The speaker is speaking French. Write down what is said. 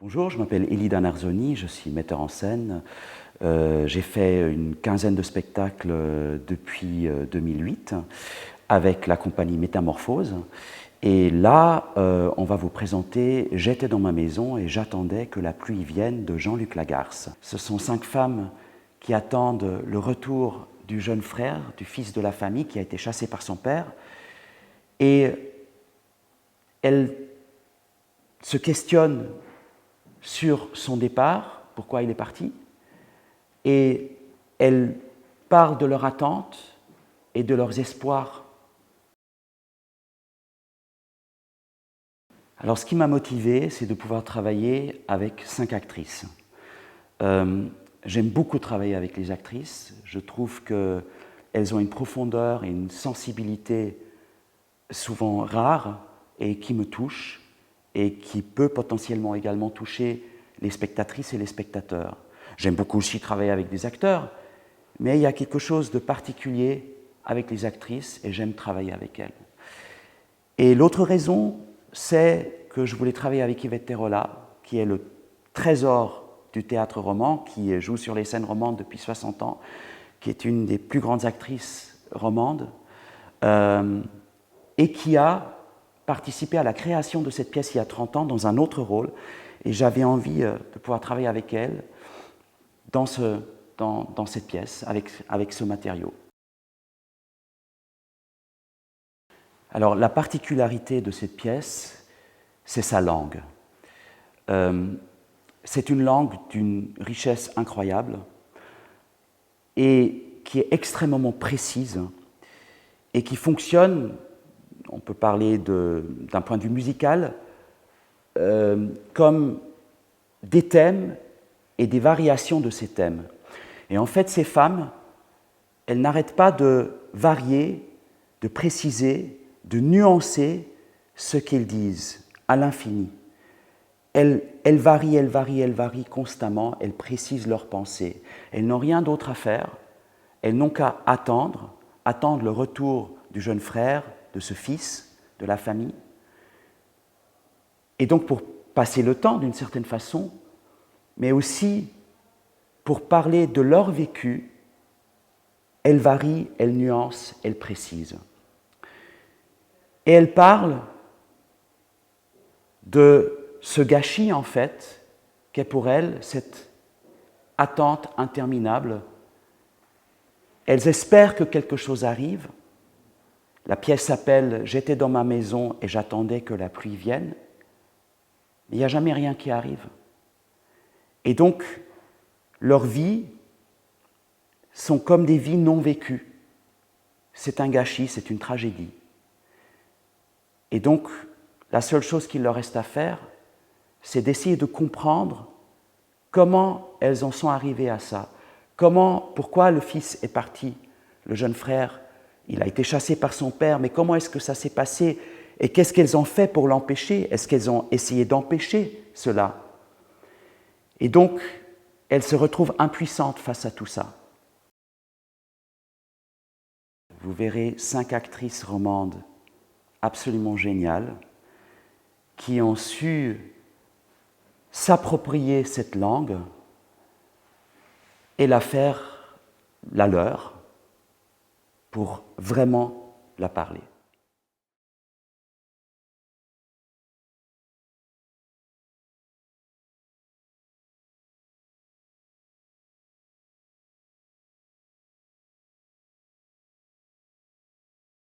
Bonjour, je m'appelle Elida Narzoni, je suis metteur en scène. J'ai fait une quinzaine de spectacles depuis 2008 avec la compagnie Métamorphose. Et là, on va vous présenter « J'étais dans ma maison et j'attendais que la pluie vienne » de Jean-Luc Lagarce. Ce sont 5 femmes qui attendent le retour du jeune frère, du fils de la famille qui a été chassé par son père. Et elles se questionnent sur son départ, pourquoi il est parti, et elles parlent de leur attente et de leurs espoirs. Alors ce qui m'a motivé, c'est de pouvoir travailler avec 5 actrices. J'aime beaucoup travailler avec les actrices, je trouve qu'elles ont une profondeur et une sensibilité souvent rares et qui me touchent, et qui peut potentiellement également toucher les spectatrices et les spectateurs. J'aime beaucoup aussi travailler avec des acteurs, mais il y a quelque chose de particulier avec les actrices et j'aime travailler avec elles. Et l'autre raison, c'est que je voulais travailler avec Yvette Terola, qui est le trésor du théâtre roman, qui joue sur les scènes romandes depuis 60 ans, qui est une des plus grandes actrices romandes, et qui a participé à la création de cette pièce il y a 30 ans dans un autre rôle, et j'avais envie de pouvoir travailler avec elle dans cette pièce, avec ce matériau. Alors la particularité de cette pièce, c'est sa langue. C'est une langue d'une richesse incroyable et qui est extrêmement précise et qui fonctionne, on peut parler d'un point de vue musical, comme des thèmes et des variations de ces thèmes. Et en fait, ces femmes, elles n'arrêtent pas de varier, de préciser, de nuancer ce qu'elles disent à l'infini. Elles varient constamment, elles précisent leurs pensées. Elles n'ont rien d'autre à faire, elles n'ont qu'à attendre le retour du jeune frère, de ce fils, de la famille. Et donc pour passer le temps d'une certaine façon, mais aussi pour parler de leur vécu, elles varient, elles nuancent, elles précisent. Et elles parlent de ce gâchis, en fait, qu'est pour elles cette attente interminable. Elles espèrent que quelque chose arrive. La pièce s'appelle « J'étais dans ma maison et j'attendais que la pluie vienne », mais il n'y a jamais rien qui arrive. Et donc, leurs vies sont comme des vies non vécues. C'est un gâchis, c'est une tragédie. Et donc, la seule chose qu'il leur reste à faire, c'est d'essayer de comprendre comment elles en sont arrivées à ça. Pourquoi le fils est parti, le jeune frère, il a été chassé par son père, mais comment est-ce que ça s'est passé? Et qu'est-ce qu'elles ont fait pour l'empêcher? Est-ce qu'elles ont essayé d'empêcher cela? Et donc, elles se retrouvent impuissantes face à tout ça. Vous verrez 5 actrices romandes absolument géniales qui ont su s'approprier cette langue et la faire la leur pour vraiment la parler.